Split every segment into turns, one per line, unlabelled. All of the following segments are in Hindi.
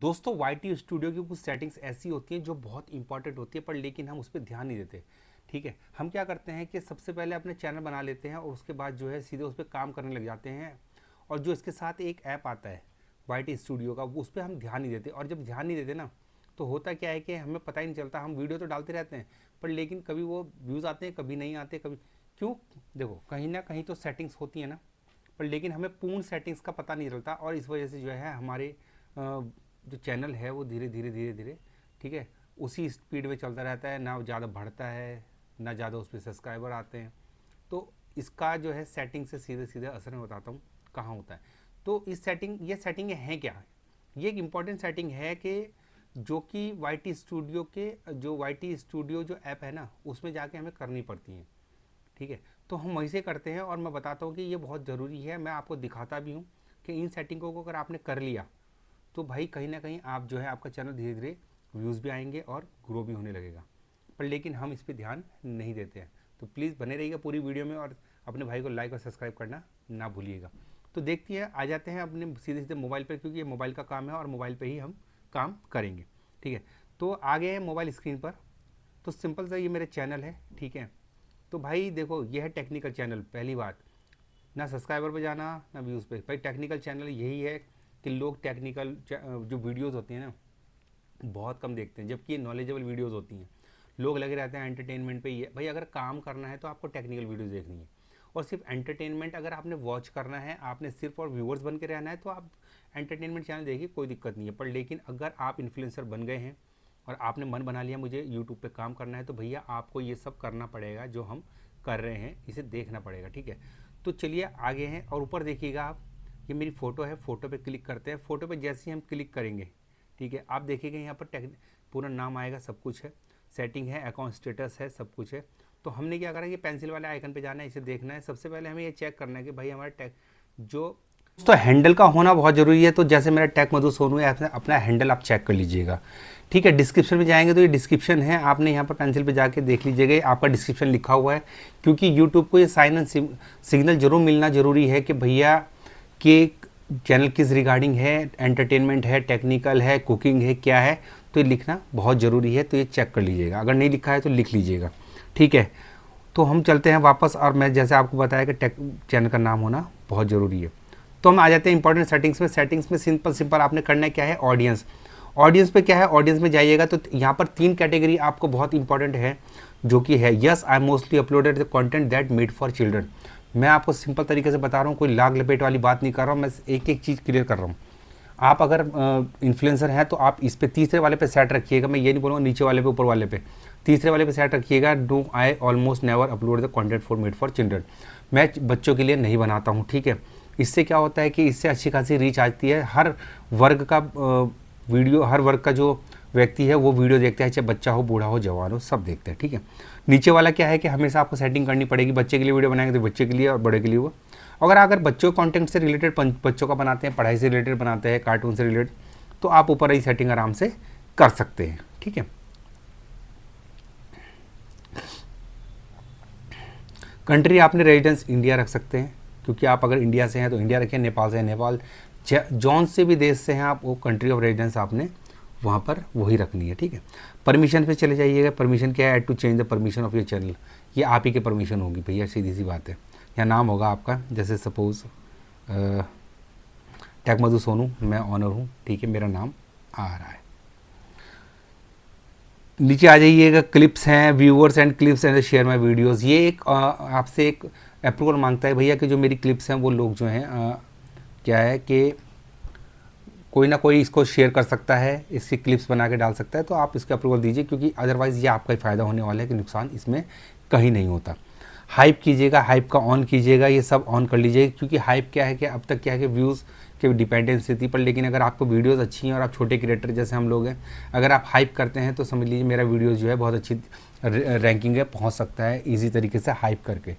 दोस्तों YT स्टूडियो की कुछ सेटिंग्स ऐसी होती हैं जो बहुत इंपॉर्टेंट होती है, पर लेकिन हम उस पर ध्यान नहीं देते। ठीक है, हम क्या करते हैं कि सबसे पहले अपने चैनल बना लेते हैं और उसके बाद जो है सीधे उस पर काम करने लग जाते हैं। और जो इसके साथ एक ऐप आता है YT स्टूडियो का, उस पर हम ध्यान नहीं देते। और जब ध्यान नहीं देते ना, तो होता क्या है कि हमें पता ही नहीं चलता। हम वीडियो तो डालते रहते हैं, पर लेकिन कभी वो व्यूज़ आते हैं, कभी नहीं आते, कभी क्यों। देखो, कहीं ना कहीं तो सेटिंग्स होती है ना, पर लेकिन हमें पूर्ण सेटिंग्स का पता नहीं चलता। और इस वजह से जो है हमारे जो चैनल है वो धीरे धीरे धीरे धीरे, ठीक है, उसी स्पीड में चलता रहता है, ना ज़्यादा बढ़ता है, ना ज़्यादा उस पर सब्सक्राइबर आते हैं। तो इसका जो है सेटिंग से सीधे सीधे असर मैं बताता हूँ कहाँ होता है। तो ये सेटिंग है क्या। ये एक इम्पॉर्टेंट सेटिंग है कि जो कि YT स्टूडियो के जो YT स्टूडियो जो ऐप है ना, उसमें जाके हमें करनी पड़ती हैं। ठीक है, तो हम वहीं से करते हैं और मैं बताता हूँ कि ये बहुत ज़रूरी है। मैं आपको दिखाता भी हूँ कि इन सेटिंगों को अगर आपने कर लिया तो भाई कहीं ना कहीं आप जो है आपका चैनल धीरे धीरे व्यूज़ भी आएंगे और ग्रो भी होने लगेगा। पर लेकिन हम इस पर ध्यान नहीं देते हैं। तो प्लीज़ बने रहिएगा पूरी वीडियो में और अपने भाई को लाइक और सब्सक्राइब करना ना भूलिएगा। तो देखते हैं, आ जाते हैं अपने सीधे सीधे मोबाइल पर, क्योंकि ये मोबाइल का काम है और मोबाइल पर ही हम काम करेंगे। ठीक है, तो आ गए हैं मोबाइल स्क्रीन पर। तो सिंपल सा ये मेरे चैनल है। ठीक है, तो भाई देखो, ये है टेक्निकल चैनल। पहली बात, ना सब्सक्राइबर पे जाना ना व्यूज़ पे। भाई टेक्निकल चैनल यही है कि लोग टेक्निकल जो वीडियोस होती हैं ना, बहुत कम देखते हैं, जबकि ये नॉलेजेबल वीडियोस होती हैं। लोग लगे रहते हैं एंटरटेनमेंट पे ही है। भाई अगर काम करना है तो आपको टेक्निकल वीडियोस देखनी है। और सिर्फ एंटरटेनमेंट अगर आपने वॉच करना है, आपने सिर्फ और व्यूअर्स बन के रहना है, तो आप एंटरटेनमेंट चैनल देखिए, कोई दिक्कत नहीं है। पर लेकिन अगर आप इन्फ्लुएंसर बन गए हैं और आपने मन बना लिया मुझे यूट्यूब पे काम करना है, तो भैया आपको ये सब करना पड़ेगा जो हम कर रहे हैं, इसे देखना पड़ेगा। ठीक है, तो चलिए आगे हैं। और ऊपर देखिएगा आप, ये मेरी फ़ोटो है। फ़ोटो पे क्लिक करते हैं। फ़ोटो पे जैसे ही हम क्लिक करेंगे, ठीक है, आप देखिएगा यहाँ पर पूरा नाम आएगा, सब कुछ है, सेटिंग है, अकाउंट स्टेटस है, सब कुछ है। तो हमने क्या करा, ये पेंसिल वाले आइकन पे जाना है, इसे देखना है। सबसे पहले हमें ये चेक करना है कि भाई हमारा टैग जो तो हैंडल का होना बहुत ज़रूरी है। तो जैसे मेरा टैग मधु सोनू है, अपना हैंडल आप चेक कर लीजिएगा। ठीक है, डिस्क्रिप्शन में जाएंगे तो ये डिस्क्रिप्शन है, आपने यहाँ पर पेंसिल पे जाके देख लीजिएगा, आपका डिस्क्रिप्शन लिखा हुआ है। क्योंकि यूट्यूब को ये साइन एंड सिग्नल जरूर मिलना ज़रूरी है कि भैया कि चैनल किस रिगार्डिंग है, एंटरटेनमेंट है, टेक्निकल है, कुकिंग है, क्या है। तो ये लिखना बहुत ज़रूरी है, तो ये चेक कर लीजिएगा। अगर नहीं लिखा है तो लिख लीजिएगा। ठीक है, तो हम चलते हैं वापस। और मैं जैसे आपको बताया कि चैनल का नाम होना बहुत ज़रूरी है। तो हम आ जाते हैं इंपॉर्टेंट सेटिंग्स में। सेटिंग्स में सिंपल आपने करना क्या है, ऑडियंस। ऑडियंस पे क्या है, ऑडियंस में जाइएगा तो यहाँ पर 3 कैटेगरी आपको बहुत इंपॉर्टेंट है, जो कि है yes I mostly uploaded the content that made for children. मैं आपको सिंपल तरीके से बता रहा हूँ, कोई लाग लपेट वाली बात नहीं कर रहा हूँ, मैं एक एक चीज़ क्लियर कर रहा हूँ। आप अगर इन्फ्लुएंसर हैं तो आप इस पे तीसरे वाले पे सेट रखिएगा। मैं ये नहीं बोलूँगा नीचे वाले पे, ऊपर वाले पे, तीसरे वाले पे सेट रखिएगा। Do I almost never upload the content for made for children. मैं बच्चों के लिए नहीं बनाता हूँ। ठीक है, इससे क्या होता है कि इससे अच्छी खासी रीच आती है। हर वर्ग का वीडियो, हर वर्ग का जो व्यक्ति है वो वीडियो देखता है, चाहे बच्चा हो, बूढ़ा हो, जवान हो, सब देखते हैं। ठीक है, नीचे वाला क्या है कि हमेशा आपको सेटिंग करनी पड़ेगी। बच्चे के लिए वीडियो बनाएंगे तो बच्चे के लिए, और बड़े के लिए वो। अगर बच्चों कंटेंट से रिलेटेड बच्चों का बनाते हैं, पढ़ाई से रिलेटेड बनाते हैं, कार्टून से रिलेटेड, तो आप ऊपर ही सेटिंग आराम से कर सकते हैं। ठीक है, कंट्री आपने रेजिडेंस इंडिया रख सकते हैं, क्योंकि आप अगर इंडिया से हैं तो इंडिया रखें, नेपाल से हैं नेपाल, जौन से भी देश से हैं आप, वो कंट्री ऑफ रेजिडेंस आपने वहाँ पर वही रखनी है। ठीक है, परमिशन पे चले जाइएगा। परमिशन क्या है, to change the permission of your channel. ये आप ही की परमिशन होगी भैया, सीधी सी बात है। यहाँ नाम होगा आपका, जैसे सपोज टैग मधु सोनू, मैं ऑनर हूँ। ठीक है, मेरा नाम आ रहा है। नीचे आ जाइएगा, क्लिप्स हैं, viewers and clips and share my videos. ये एक आपसे एक अप्रूवल मांगता है भैया कि जो मेरी क्लिप्स हैं वो लोग जो हैं क्या है कि कोई ना कोई इसको शेयर कर सकता है, इसकी क्लिप्स बना के डाल सकता है। तो आप इसका अप्रूवल दीजिए, क्योंकि अदरवाइज़ ये आपका ही फ़ायदा होने वाला है कि नुकसान इसमें कहीं नहीं होता। हाइप कीजिएगा, हाइप का ऑन कीजिएगा, ये सब ऑन कर लीजिएगा। क्योंकि हाइप क्या है कि अब तक क्या है कि व्यूज़ के डिपेंडेंसी थी, पर लेकिन अगर आपको वीडियोस अच्छी हैं और आप छोटे क्रिएटर जैसे हम लोग हैं, अगर आप हाइप करते हैं तो समझ लीजिए मेरा वीडियोस जो है बहुत अच्छी रैंकिंग है, पहुंच सकता है ईजी तरीके से हाइप करके।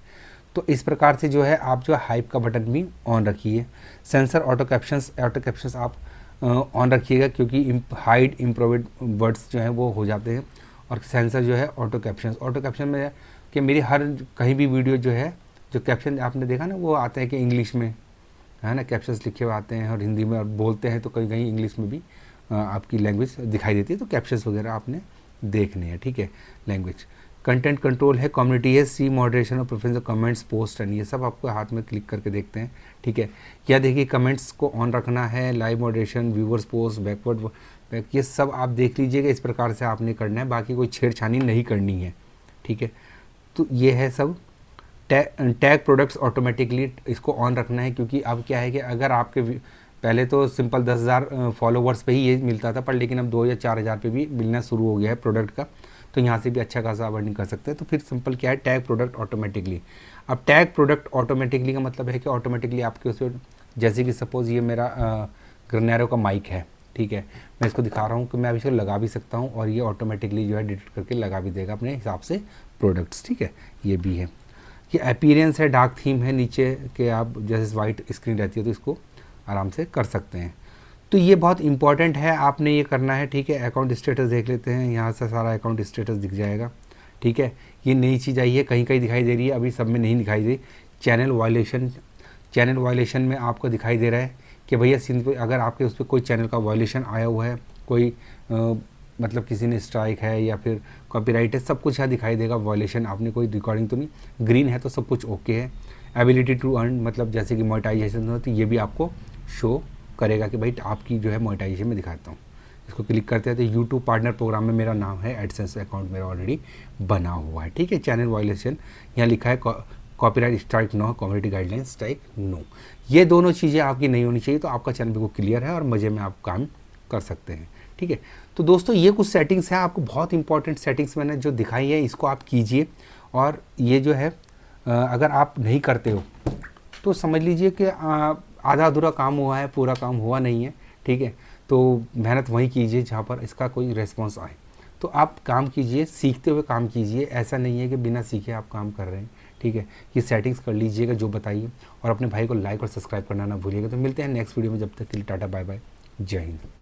तो इस प्रकार से जो है आप जो हाइप का बटन भी ऑन रखिए। सेंसर ऑटो कैप्शंस आप ऑन रखिएगा, क्योंकि हाइड इम्प्रोवेड वर्ड्स जो हैं वो हो जाते हैं। और सेंसर जो है ऑटो कैप्शन में कि मेरी हर कहीं भी वीडियो जो है, जो कैप्शन आपने देखा ना, वो आते हैं कि इंग्लिश में है ना, कैप्शंस लिखे हुए आते हैं और हिंदी में, और बोलते हैं तो कहीं कहीं इंग्लिश में भी आपकी लैंग्वेज दिखाई देती है, तो कैप्शंस वगैरह आपने देखने हैं, ठीक है। लैंग्वेज कंटेंट कंट्रोल है, कम्युनिटी है, सी मॉडरेशन और प्रेफरेंस कमेंट्स पोस्ट एंड ये सब आपको हाथ में क्लिक करके देखते हैं, ठीक है। या देखिए कमेंट्स को ऑन रखना है, live moderation, viewers post, backward back, ये सब आप देख लीजिएगा, इस प्रकार से आपने करना है, बाकी कोई छेड़छानी नहीं करनी है, ठीक है। तो ये है सब। टैग प्रोडक्ट्स ऑटोमेटिकली इसको ऑन रखना है, क्योंकि अब क्या है कि अगर आपके पहले तो सिंपल 10,000 फॉलोवर्स पे ही ये मिलता था, पर लेकिन अब 2 या 4,000 पे भी मिलना शुरू हो गया है प्रोडक्ट का, तो यहाँ से भी अच्छा खासा अर्निंग कर सकते हैं। तो फिर सिंपल क्या है, टैग प्रोडक्ट ऑटोमेटिकली। अब टैग प्रोडक्ट ऑटोमेटिकली का मतलब है कि ऑटोमेटिकली आपके उसमें, जैसे कि सपोज़ ये मेरा ग्रनैरो का माइक है, ठीक है, मैं इसको दिखा रहा हूँ कि मैं अभी इसको लगा भी सकता हूँ और ये ऑटोमेटिकली जो है डिटेक्ट करके लगा भी देगा अपने हिसाब से प्रोडक्ट्स, ठीक है। ये भी है। ये अपीयरेंस है, डार्क थीम है नीचे के, आप जैसे वाइट स्क्रीन रहती है तो इसको आराम से कर सकते हैं। तो ये बहुत इंपॉर्टेंट है, आपने ये करना है, ठीक है। अकाउंट स्टेटस देख लेते हैं, यहाँ से सारा अकाउंट स्टेटस दिख जाएगा, ठीक है। ये नई चीज़ आई है, कहीं कहीं दिखाई दे रही है, अभी सब में नहीं दिखाई दे। चैनल वायलेशन, चैनल वायलेशन में आपको दिखाई दे रहा है कि भैया अगर आपके उस पर कोई चैनल का वायलेशन आया हुआ है, कोई मतलब किसी ने स्ट्राइक है या फिर कॉपीराइट है, सब कुछ यहाँ दिखाई देगा। वायलेशन आपने कोई रिकॉर्डिंग तो नहीं, ग्रीन है तो सब कुछ ओके है। एबिलिटी टू अर्न मतलब जैसे कि मोनेटाइजेशन हो, तो ये भी आपको शो करेगा कि भाई आपकी जो है मोनेटाइजेशन में दिखाता हूँ। इसको क्लिक करते हैं तो यूट्यूब पार्टनर प्रोग्राम में मेरा नाम है, एडसेंस अकाउंट मेरा ऑलरेडी बना हुआ है, ठीक है। चैनल वायलेशन यहाँ लिखा है, copyright strike no, community guideline strike no. ये दोनों चीज़ें आपकी नहीं होनी चाहिए, तो आपका चैनल बिल्कुल क्लियर है और मज़े में आप काम कर सकते हैं, ठीक है। तो दोस्तों ये कुछ सेटिंग्स हैं, आपको बहुत इंपॉर्टेंट सेटिंग्स मैंने जो दिखाई है, इसको आप कीजिए। और ये जो है अगर आप नहीं करते हो तो समझ लीजिए कि आधा अधूरा काम हुआ है, पूरा काम हुआ नहीं है, ठीक है। तो मेहनत वहीं कीजिए जहाँ पर इसका कोई रिस्पॉन्स आए। तो आप काम कीजिए, सीखते हुए काम कीजिए, ऐसा नहीं है कि बिना सीखे आप काम कर रहे हैं, ठीक है। ये सेटिंग्स कर लीजिएगा जो बताइए, और अपने भाई को लाइक और सब्सक्राइब करना ना भूलिएगा। तो मिलते हैं नेक्स्ट वीडियो में, जब तक के लिए टाटा बाय बाय, जय हिंद।